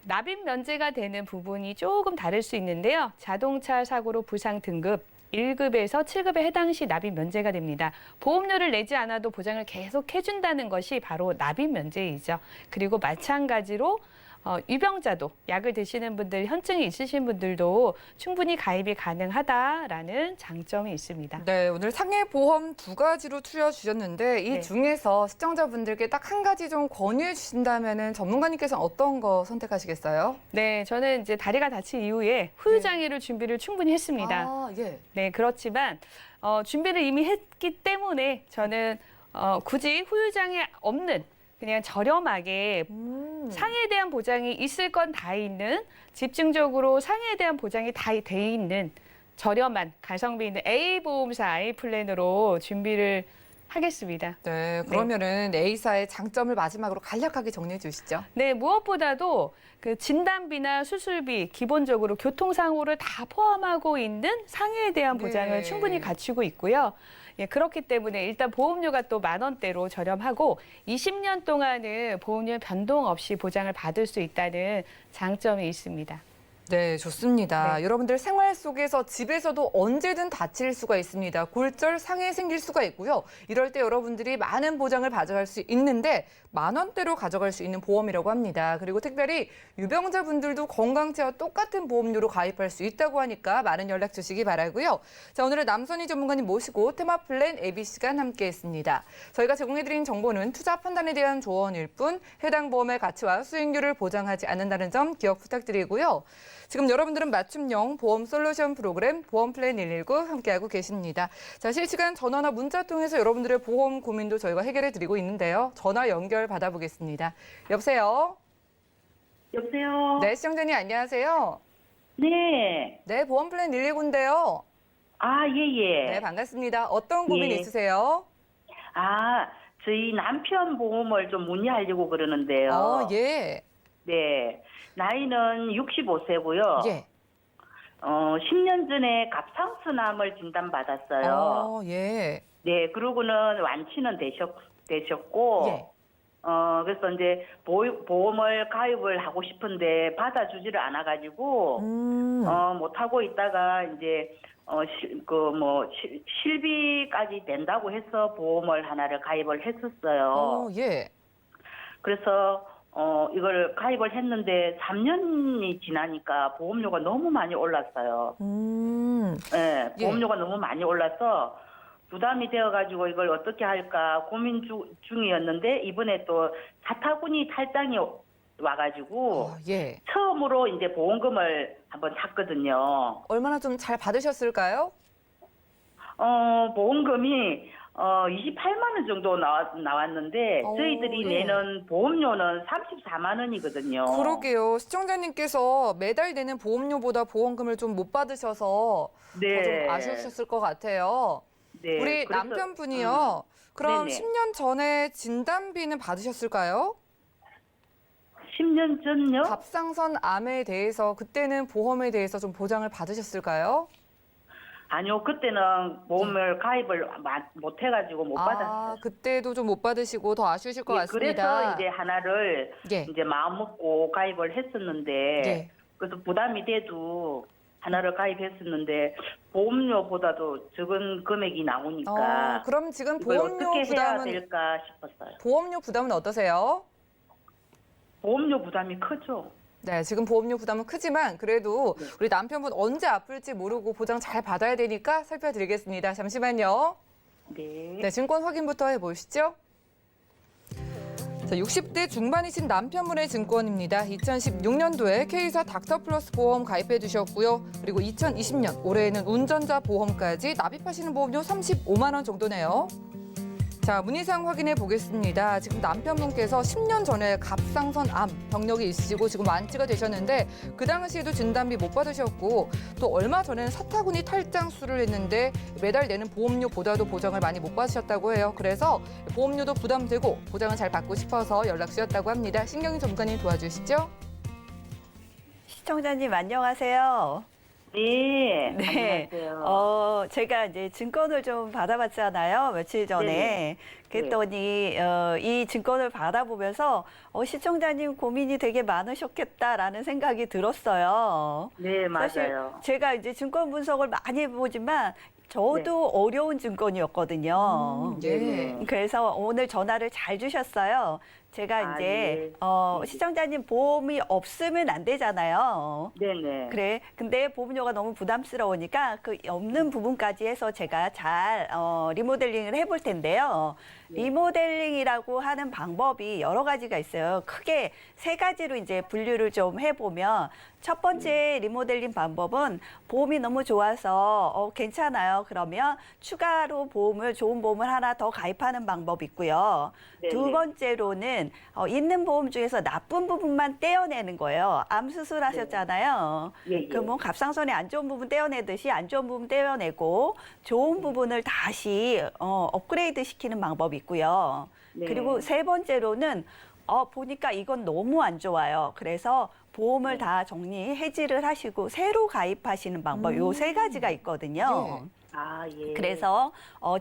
납입 면제가 되는 부분이 조금 다를 수 있는데요. 자동차 사고로 부상 등급 1급에서 7급에 해당 시 납입 면제가 됩니다. 보험료를 내지 않아도 보장을 계속 해준다는 것이 바로 납입 면제이죠. 그리고 마찬가지로 유병자도 약을 드시는 분들, 현증이 있으신 분들도 충분히 가입이 가능하다라는 장점이 있습니다. 네, 오늘 상해 보험 2가지로 추려주셨는데 이 네. 중에서 시청자분들께 딱 한 가지 좀 권유해 주신다면은 전문가님께서는 어떤 거 선택하시겠어요? 네, 저는 이제 다리가 다친 이후에 후유장애를 준비를 충분히 했습니다. 아, 예. 네, 그렇지만 준비를 이미 했기 때문에 저는 굳이 후유장애 없는 그냥 저렴하게 상해에 대한 보장이 있을 건 다 있는, 집중적으로 상해에 대한 보장이 다 돼 있는 저렴한 가성비 있는 A보험사 A플랜으로 준비를 하겠습니다. 네, 그러면은 A사의 장점을 마지막으로 간략하게 정리해 주시죠. 네, 무엇보다도 그 진단비나 수술비, 기본적으로 교통사고를 다 포함하고 있는 상해에 대한 보장을 네. 충분히 갖추고 있고요. 예, 그렇기 때문에 일단 보험료가 또 10,000원대로 저렴하고 20년 동안은 보험료 변동 없이 보장을 받을 수 있다는 장점이 있습니다. 네, 좋습니다. 네. 여러분들 생활 속에서 집에서도 언제든 다칠 수가 있습니다. 골절, 상해 생길 수가 있고요. 이럴 때 여러분들이 많은 보장을 가져갈 수 있는데 10,000원대로 가져갈 수 있는 보험이라고 합니다. 그리고 특별히 유병자분들도 건강체와 똑같은 보험료로 가입할 수 있다고 하니까 많은 연락 주시기 바라고요. 자, 오늘은 남선희 전문가님 모시고 테마 플랜 AB 시간 함께했습니다. 저희가 제공해드린 정보는 투자 판단에 대한 조언일 뿐 해당 보험의 가치와 수익률을 보장하지 않는다는 점 기억 부탁드리고요. 지금 여러분들은 맞춤형 보험 솔루션 프로그램 보험 플랜 119 함께하고 계십니다. 자, 실시간 전화나 문자 통해서 여러분들의 보험 고민도 저희가 해결해 드리고 있는데요. 전화 연결 받아보겠습니다. 여보세요? 여보세요? 네, 시청자님 안녕하세요. 네. 네, 보험 플랜 119인데요. 아, 예. 네, 반갑습니다. 어떤 고민 예. 있으세요? 아, 저희 남편 보험을 좀 문의하려고 그러는데요. 예. 네. 나이는 65세고요. 예. 10년 전에 갑상선암을 진단받았어요. 예. 네, 그러고는 완치는 되셨고, 예. 그래서 이제 보험을 가입을 하고 싶은데 받아주지를 않아가지고, 못하고 있다가 이제, 실비까지 된다고 해서 보험을 하나를 가입을 했었어요. 예. 그래서, 이걸 가입을 했는데 3년이 지나니까 보험료가 너무 많이 올랐어요. 네, 예. 보험료가 너무 많이 올라서 부담이 되어가지고 이걸 어떻게 할까 고민 중이었는데 이번에 또 사타구니 탈장이 와가지고 예. 처음으로 이제 보험금을 한번 샀거든요. 얼마나 좀 잘 받으셨을까요? 보험금이 28만 원 정도 나왔는데 저희들이 예. 내는 보험료는 34만 원이거든요. 그러게요. 시청자님께서 매달 내는 보험료보다 보험금을 좀 못 받으셔서 네. 좀 아쉬우셨을 것 같아요. 네, 우리 그래서, 남편분이요. 그럼 네네. 10년 전에 진단비는 받으셨을까요? 10년 전요? 갑상선 암에 대해서 그때는 보험에 대해서 좀 보장을 받으셨을까요? 아니요, 그때는 보험을 가입을 못 해가지고 못 받았어요. 그때도 좀 못 받으시고 더 아쉬우실 것 예, 같습니다. 그래서 이제 하나를 예. 이제 마음 먹고 가입을 했었는데 예. 그래서 부담이 돼도 하나를 가입했었는데 보험료보다도 적은 금액이 나오니까 그럼 지금 이걸 보험료 어떻게 해야 부담은 될까 싶었어요. 보험료 부담은 어떠세요? 보험료 부담이 크죠. 네, 지금 보험료 부담은 크지만 그래도 네. 우리 남편분 언제 아플지 모르고 보장 잘 받아야 되니까 살펴드리겠습니다. 잠시만요. 네. 네, 증권 확인부터 해보시죠. 자, 60대 중반이신 남편분의 증권입니다. 2016년도에 K사 닥터플러스 보험 가입해 두셨고요. 그리고 2020년 올해에는 운전자 보험까지 납입하시는 보험료 35만 원 정도네요. 자, 문의사항 확인해 보겠습니다. 지금 남편분께서 10년 전에 갑상선 암 병력이 있으시고 지금 완치가 되셨는데 그 당시에도 진단비 못 받으셨고 또 얼마 전에는 사타구니 탈장 수술을 했는데 매달 내는 보험료보다도 보장을 많이 못 받으셨다고 해요. 그래서 보험료도 부담되고 보장을 잘 받고 싶어서 연락 주셨다고 합니다. 신경희 전문가님 도와주시죠. 시청자님 안녕하세요. 네. 네. 안녕하세요. 제가 이제 증권을 좀 받아봤잖아요. 며칠 전에. 네네. 그랬더니 이 증권을 받아보면서 시청자님 고민이 되게 많으셨겠다라는 생각이 들었어요. 네, 사실 맞아요. 제가 이제 증권 분석을 많이 해보지만 저도 어려운 증권이었거든요. 예. 그래서 오늘 전화를 잘 주셨어요. 제가 아, 이제 네. 시청자님 보험이 없으면 안 되잖아요. 네네. 그래. 근데 보험료가 너무 부담스러우니까 그 없는 부분까지 해서 제가 잘 리모델링을 해볼 텐데요. 네. 리모델링이라고 하는 방법이 여러 가지가 있어요. 크게 세 가지로 이제 분류를 좀 해보면 첫 번째 리모델링 방법은 보험이 너무 좋아서 괜찮아요. 그러면 추가로 좋은 보험을 하나 더 가입하는 방법이 있고요. 네네. 두 번째로는 있는 보험 중에서 나쁜 부분만 떼어내는 거예요. 암 수술하셨잖아요. 예, 예. 그럼 뭐 갑상선에 안 좋은 부분 떼어내듯이 안 좋은 부분 떼어내고 좋은 부분을 다시 업그레이드 시키는 방법이 있고요. 네. 그리고 세 번째로는 보니까 이건 너무 안 좋아요. 그래서 보험을 다 해지를 하시고 새로 가입하시는 방법 요 세 가지가 있거든요. 아, 예. 그래서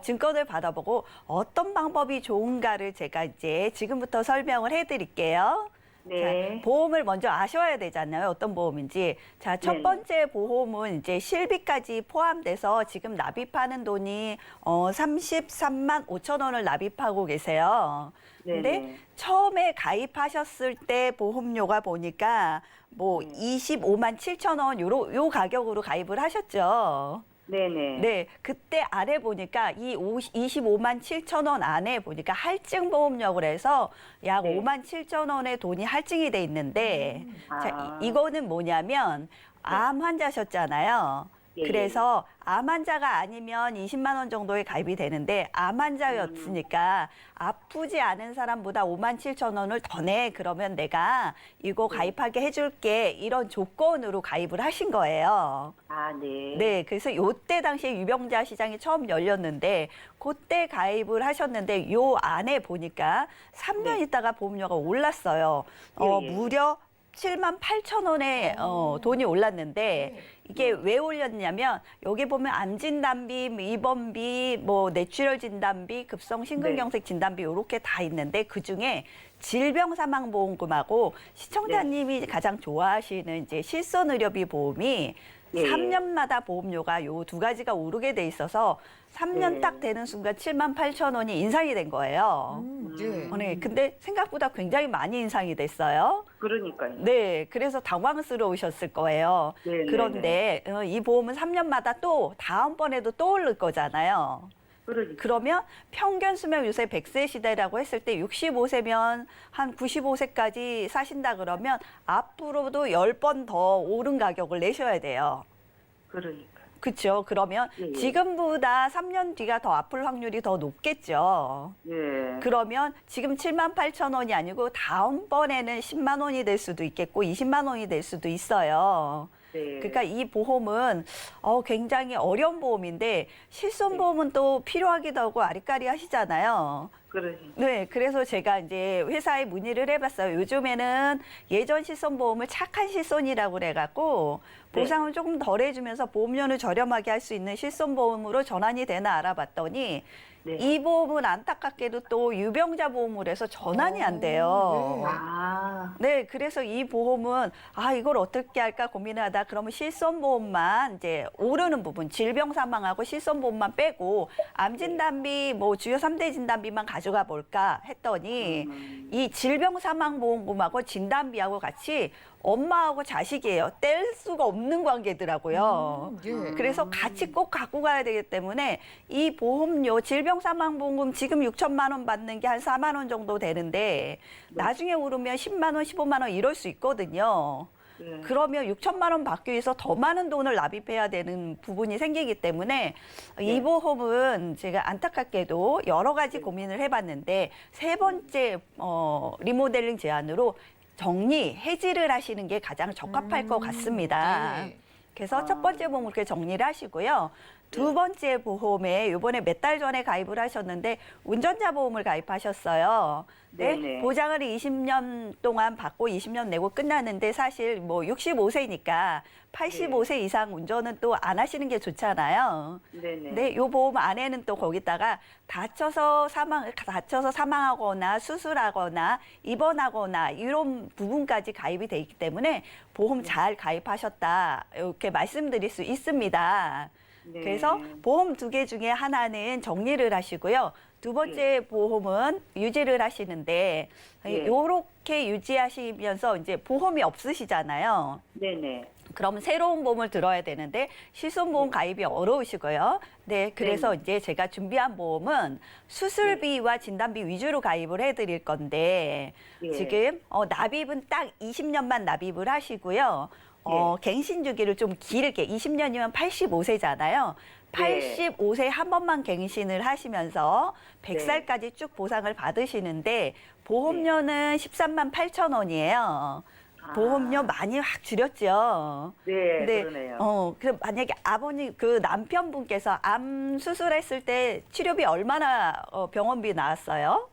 증권을 받아보고 어떤 방법이 좋은가를 제가 이제 지금부터 설명을 해드릴게요. 네. 자, 보험을 먼저 아셔야 되잖아요. 어떤 보험인지. 자, 첫 네네. 번째 보험은 이제 실비까지 포함돼서 지금 납입하는 돈이 33만 5천 원을 납입하고 계세요. 근데 네네. 처음에 가입하셨을 때 보험료가 보니까 뭐 25만 7천 원 요 가격으로 가입을 하셨죠. 네네. 네, 그때 아래 보니까 이 25만 7천 원 안에 보니까 할증 보험료를 해서 약 네. 5만 7천 원의 돈이 할증이 돼 있는데 자, 아. 이거는 뭐냐면 암 환자셨잖아요. 예, 그래서 암 환자가 아니면 20만 원 정도에 가입이 되는데 암 환자였으니까 아프지 않은 사람보다 5만 7천 원을 더 내. 그러면 내가 이거 가입하게 해줄게. 이런 조건으로 가입을 하신 거예요. 아, 네. 네, 그래서 요때 당시에 유병자 시장이 처음 열렸는데 그때 가입을 하셨는데 요 안에 보니까 3년 네. 있다가 보험료가 올랐어요. 예, 예. 무려 7만 8천 원에 돈이 올랐는데 이게 왜 올렸냐면 여기 보면 암 진단비, 입원비, 뭐 뇌출혈 진단비, 급성 심근경색 진단비 이렇게 다 있는데 그 중에 질병사망보험금하고 시청자님이 가장 좋아하시는 이제 실손의료비 보험이 예. 3년마다 보험료가 요 두 가지가 오르게 돼 있어서 3년 네. 딱 되는 순간 7만 8천 원이 인상이 된 거예요. 예. 네, 근데 생각보다 굉장히 많이 인상이 됐어요. 그러니까요. 네, 그래서 당황스러우셨을 거예요. 네, 그런데 이 보험은 3년마다 또 다음번에도 또 오를 거잖아요. 그러니까. 그러면 평균 수명 요새 100세 시대라고 했을 때 65세면 한 95세까지 사신다 그러면 앞으로도 10번 더 오른 가격을 내셔야 돼요. 그러니까. 그렇죠. 그러면 예, 예. 지금보다 3년 뒤가 더 아플 확률이 더 높겠죠. 예. 그러면 지금 7만 8천 원이 아니고 다음번에는 10만 원이 될 수도 있겠고 20만 원이 될 수도 있어요. 네. 그러니까 이 보험은 굉장히 어려운 보험인데 실손보험은 또 필요하기도 하고 아리까리 하시잖아요. 그러시. 네, 그래서 제가 이제 회사에 문의를 해봤어요. 요즘에는 예전 실손보험을 착한 실손이라고 그래갖고 네. 보상을 조금 덜 해주면서 보험료를 저렴하게 할 수 있는 실손보험으로 전환이 되나 알아봤더니 네. 이 보험은 안타깝게도 또 유병자 보험으로 해서 전환이 안 돼요. 아, 네, 그래서 이 보험은 이걸 어떻게 할까 고민하다 그러면 실손보험만 이제 오르는 부분, 질병 사망하고 실손보험만 빼고 암진단비 뭐 주요 3대 진단비만 가져가 볼까 했더니 이 질병 사망보험금하고 진단비하고 같이 엄마하고 자식이에요. 뗄 수가 없는 관계더라고요. 예. 그래서 같이 꼭 갖고 가야 되기 때문에 이 보험료 질병사망보험금 지금 6천만 원 받는 게 한 4만 원 정도 되는데 나중에 오르면 10만 원, 15만 원 이럴 수 있거든요. 네. 그러면 6천만 원 받기 위해서 더 많은 돈을 납입해야 되는 부분이 생기기 때문에 이 보험은 제가 안타깝게도 여러 가지 고민을 해봤는데 세 번째 리모델링 제안으로 정리, 해지를 하시는 게 가장 적합할 것 같습니다. 예. 그래서 첫 번째 보험 그렇게 정리를 하시고요. 두 번째 보험에 이번에 몇 달 전에 가입을 하셨는데 운전자 보험을 가입하셨어요. 네, 네네. 보장을 20년 동안 받고 20년 내고 끝나는데 사실 뭐 65세니까 85세 이상 운전은 또 안 하시는 게 좋잖아요. 네네. 네, 요 보험 안에는 또 거기다가 다쳐서 사망하거나 수술하거나 입원하거나 이런 부분까지 가입이 돼 있기 때문에 보험 잘 가입하셨다 이렇게 말씀드릴 수 있습니다. 네. 그래서 보험 두 개 중에 하나는 정리를 하시고요. 두 번째 보험은 유지를 하시는데 예. 요렇게 유지하시면서 이제 보험이 없으시잖아요. 네네. 그러면 새로운 보험을 들어야 되는데 실손보험 가입이 어려우시고요. 네, 그래서 이제 제가 준비한 보험은 수술비와 진단비 위주로 가입을 해드릴 건데 예. 지금 납입은 딱 20년만 납입을 하시고요. 갱신 주기를 좀 길게 20년이면 85세잖아요. 85세 한 번만 갱신을 하시면서 100살까지 쭉 보상을 받으시는데 보험료는 13만 8천 원이에요. 보험료 많이 확 줄였죠. 네, 그러네요. 그럼 만약에 아버님 그 남편분께서 암 수술했을 때 치료비 얼마나 병원비 나왔어요?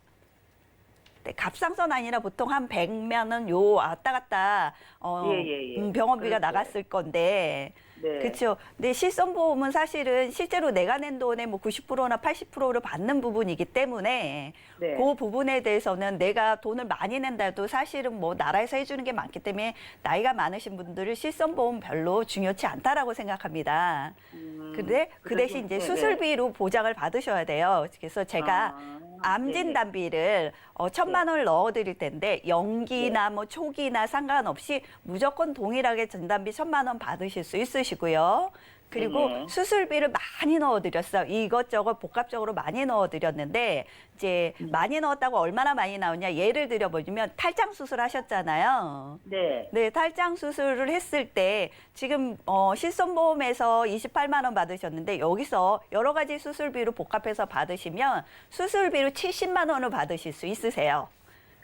네, 갑상선 아니라 보통 한 100만 원 요 왔다 갔다 병원비가 그렇죠. 나갔을 건데 네. 그렇죠. 근데 실손보험은 사실은 실제로 내가 낸 돈의 뭐 90%나 80%를 받는 부분이기 때문에 네. 그 부분에 대해서는 내가 돈을 많이 낸다 해도 사실은 뭐 나라에서 해주는 게 많기 때문에 나이가 많으신 분들은 실손보험 별로 중요치 않다라고 생각합니다. 근데 그 대신 이제 네네. 수술비로 보장을 받으셔야 돼요. 그래서 제가 암 진단비를 1,000만 원을 넣어드릴 텐데 연기나 뭐 초기나 상관없이 무조건 동일하게 진단비 1,000만 원 받으실 수 있으시고요. 그리고 네네. 수술비를 많이 넣어드렸어요. 이것저것 복합적으로 많이 넣어드렸는데 이제 많이 넣었다고 얼마나 많이 나오냐 예를 들어보면 탈장 수술하셨잖아요. 네. 네, 탈장 수술을 했을 때 지금 실손보험에서 28만 원 받으셨는데 여기서 여러 가지 수술비로 복합해서 받으시면 수술비로 70만 원을 받으실 수 있으세요.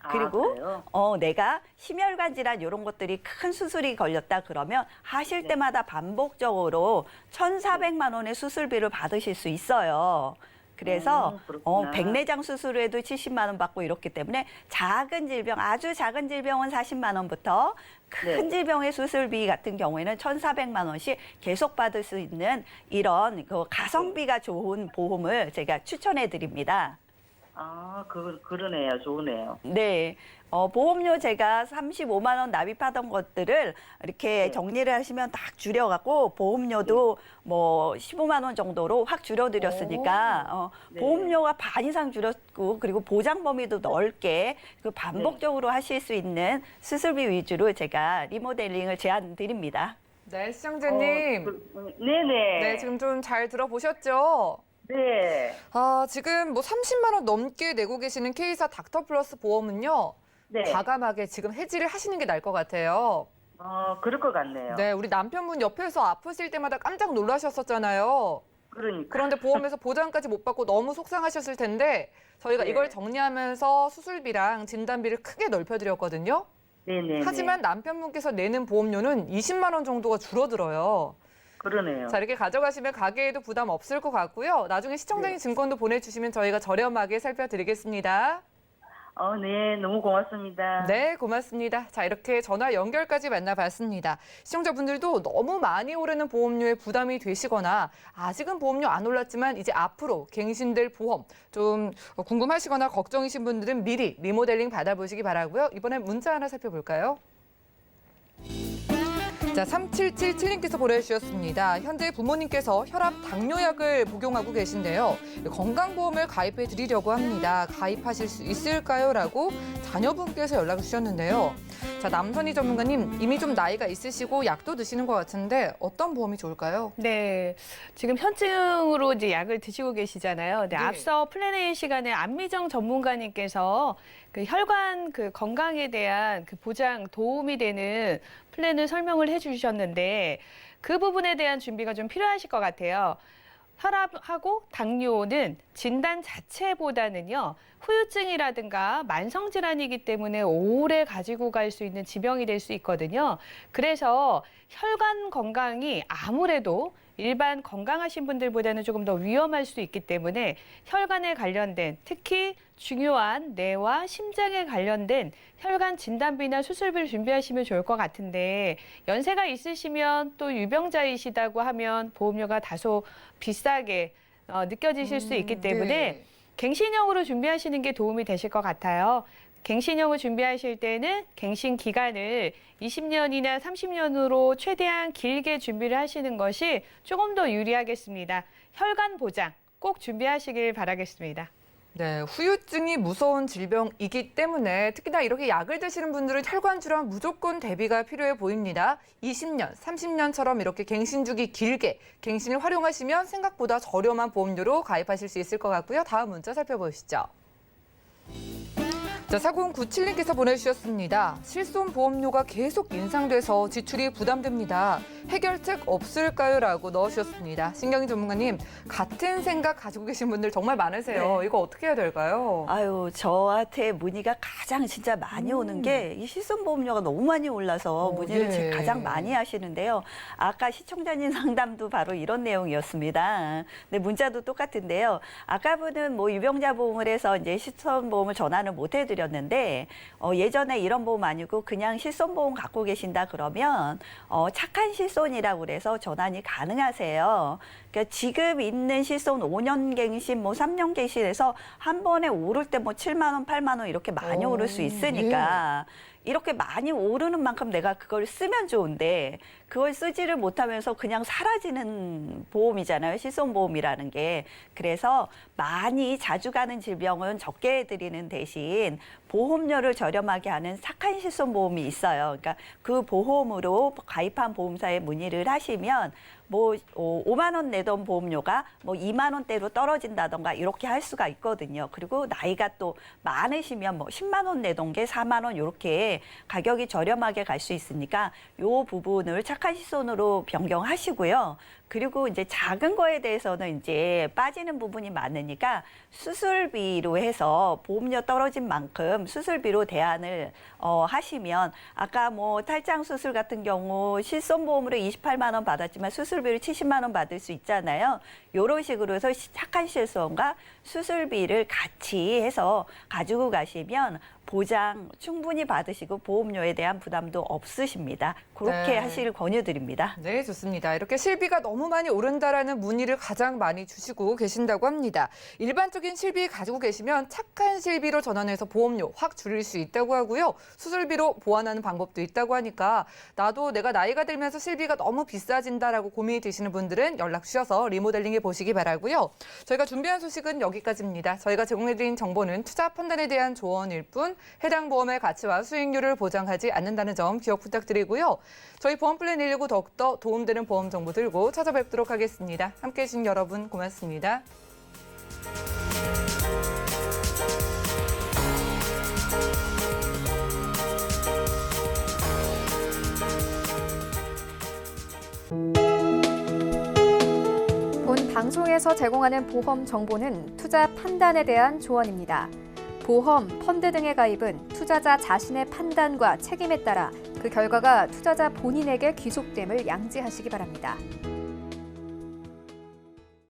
그리고 그래요? 내가 심혈관 질환 이런 것들이 큰 수술이 걸렸다 그러면 하실 때마다 반복적으로 1,400만 원의 수술비를 받으실 수 있어요. 그래서 그렇구나. 백내장 수술에도 70만 원 받고 이렇기 때문에 작은 질병, 아주 작은 질병은 40만 원부터 큰 네. 질병의 수술비 같은 경우에는 1,400만 원씩 계속 받을 수 있는 이런 그 가성비가 좋은 보험을 제가 추천해 드립니다. 그러네요. 좋으네요. 네. 보험료 제가 35만 원 납입하던 것들을 이렇게 정리를 하시면 딱 줄여갖고 보험료도 뭐 15만 원 정도로 확 줄여드렸으니까 네. 보험료가 반 이상 줄였고 그리고 보장 범위도 넓게 그 반복적으로 하실 수 있는 수술비 위주로 제가 리모델링을 제안 드립니다. 네, 시청자님. 네네. 네, 지금 좀 잘 들어보셨죠? 네. 지금 뭐 30만 원 넘게 내고 계시는 K사 닥터플러스 보험은요. 네. 과감하게 지금 해지를 하시는 게 나을 것 같아요. 그럴 것 같네요. 네, 우리 남편분 옆에서 아프실 때마다 깜짝 놀라셨었잖아요. 그러니까. 그런데 보험에서 보장까지 못 받고 너무 속상하셨을 텐데 저희가 네. 이걸 정리하면서 수술비랑 진단비를 크게 넓혀드렸거든요. 네네. 하지만 남편분께서 내는 보험료는 20만 원 정도가 줄어들어요. 그러네요. 자, 이렇게 가져가시면 가게에도 부담 없을 것 같고요. 나중에 시청자님 증권도 보내주시면 저희가 저렴하게 살펴드리겠습니다. 네, 너무 고맙습니다. 네, 고맙습니다. 자, 이렇게 전화 연결까지 만나봤습니다. 시청자분들도 너무 많이 오르는 보험료에 부담이 되시거나 아직은 보험료 안 올랐지만 이제 앞으로 갱신될 보험 좀 궁금하시거나 걱정이신 분들은 미리 리모델링 받아보시기 바라고요. 이번엔 문자 하나 살펴볼까요? 자, 3777님께서 보내주셨습니다. 현재 부모님께서 혈압 당뇨약을 복용하고 계신데요. 건강보험을 가입해 드리려고 합니다. 가입하실 수 있을까요? 라고 자녀분께서 연락을 주셨는데요. 자, 남선희 전문가님, 이미 좀 나이가 있으시고 약도 드시는 것 같은데 어떤 보험이 좋을까요? 네, 지금 현증으로 이제 약을 드시고 계시잖아요. 네, 네. 앞서 플랜 A 시간에 안미정 전문가님께서 그 혈관 그 건강에 대한 그 보장 도움이 되는 플랜을 설명을 해주셨는데 그 부분에 대한 준비가 좀 필요하실 것 같아요. 혈압하고 당뇨는 진단 자체보다는요, 후유증이라든가 만성질환이기 때문에 오래 가지고 갈 수 있는 지병이 될 수 있거든요. 그래서 혈관 건강이 아무래도 일반 건강하신 분들보다는 조금 더 위험할 수 있기 때문에 혈관에 관련된, 특히 중요한 뇌와 심장에 관련된 혈관 진단비나 수술비를 준비하시면 좋을 것 같은데, 연세가 있으시면 또 유병자이시다고 하면 보험료가 다소 비싸게 느껴지실 수 있기 때문에 네. 갱신형으로 준비하시는 게 도움이 되실 것 같아요. 갱신형을 준비하실 때는 갱신 기간을 20년이나 30년으로 최대한 길게 준비를 하시는 것이 조금 더 유리하겠습니다. 혈관 보장 꼭 준비하시길 바라겠습니다. 네, 후유증이 무서운 질병이기 때문에 특히나 이렇게 약을 드시는 분들은 혈관 질환 무조건 대비가 필요해 보입니다. 20년, 30년처럼 이렇게 갱신 주기 길게 갱신을 활용하시면 생각보다 저렴한 보험료로 가입하실 수 있을 것 같고요. 다음 문자 살펴보시죠. 자, 4097님께서 보내주셨습니다. 실손 보험료가 계속 인상돼서 지출이 부담됩니다. 해결책 없을까요? 라고 넣으셨습니다. 신경희 전문가님, 같은 생각 가지고 계신 분들 정말 많으세요. 네. 이거 어떻게 해야 될까요? 아유, 저한테 문의가 가장 진짜 많이 오는 게 이 실손보험료가 너무 많이 올라서 문의를 예. 가장 많이 하시는데요. 아까 시청자님 상담도 바로 이런 내용이었습니다. 근데 문자도 똑같은데요. 아까 분은 뭐 유병자 보험을 해서 이제 실손보험을 전환을 못 해드렸는데 예전에 이런 보험 아니고 그냥 실손보험 갖고 계신다 그러면 착한 실손이라고 그래서 전환이 가능하세요. 그러니까 지금 있는 실손 5년 갱신, 뭐 3년 갱신에서 한 번에 오를 때 뭐 7만 원, 8만 원 이렇게 많이 오를 수 있으니까 이렇게 많이 오르는 만큼 내가 그걸 쓰면 좋은데 그걸 쓰지를 못하면서 그냥 사라지는 보험이잖아요. 실손보험이라는 게. 그래서 많이 자주 가는 질병은 적게 해드리는 대신 보험료를 저렴하게 하는 착한 실손보험이 있어요. 그러니까 그 보험으로 가입한 보험사에 문의를 하시면 뭐 5만 원 내던 보험료가 뭐 2만 원대로 떨어진다던가 이렇게 할 수가 있거든요. 그리고 나이가 또 많으시면 뭐 10만 원 내던 게 4만 원 이렇게 가격이 저렴하게 갈 수 있으니까 요 부분을 착한 실손으로 변경하시고요. 그리고 이제 작은 거에 대해서는 이제 빠지는 부분이 많으니까 수술비로 해서 보험료 떨어진 만큼 수술비로 대안을 하시면 아까 뭐 탈장 수술 같은 경우 실손보험으로 28만 원 받았지만 수술비로 70만 원 받을 수 있잖아요. 이런 식으로 해서 착한 실손과 수술비를 같이 해서 가지고 가시면 보장 충분히 받으시고 보험료에 대한 부담도 없으십니다. 그렇게 네. 하시길 권유드립니다. 네, 좋습니다. 이렇게 실비가 너무 많이 오른다라는 문의를 가장 많이 주시고 계신다고 합니다. 일반적인 실비 가지고 계시면 착한 실비로 전환해서 보험료 확 줄일 수 있다고 하고요. 수술비로 보완하는 방법도 있다고 하니까 나도 내가 나이가 들면서 실비가 너무 비싸진다라고 고민이 되시는 분들은 연락 주셔서 리모델링해 보시기 바라고요. 저희가 준비한 소식은 여기까지입니다. 저희가 제공해드린 정보는 투자 판단에 대한 조언일 뿐 해당 보험의 가치와 수익률을 보장하지 않는다는 점 기억 부탁드리고요. 저희 보험플랜 119 더욱더 도움되는 보험 정보 들고 찾아뵙도록 하겠습니다. 함께해 주신 여러분 고맙습니다. 본 방송에서 제공하는 보험 정보는 투자 판단에 대한 조언입니다. 보험, 펀드 등의 가입은 투자자 자신의 판단과 책임에 따라 그 결과가 투자자 본인에게 귀속됨을 양지하시기 바랍니다.